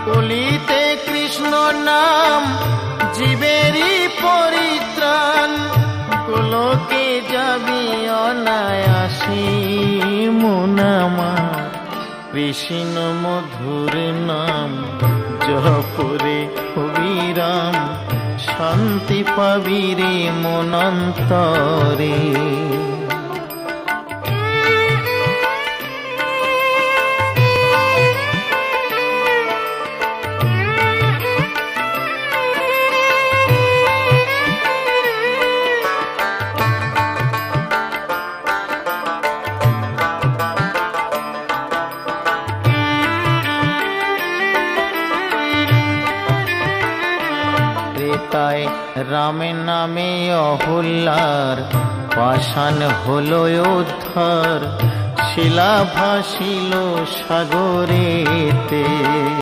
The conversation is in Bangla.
কলিতে কৃষ্ণ নাম জীবেরই পরিত্রাণ, গোলকে যাবি অনায়াসে মন আমার। কৃষ্ণ মধুর নাম জপরে অবিরাম, শান্তি পাবি রে মন অন্তরে। তাই রামের নামে অহল্যার পাষাণ হলো উদ্ধার, শিলা ভাসিল সাগরেতে।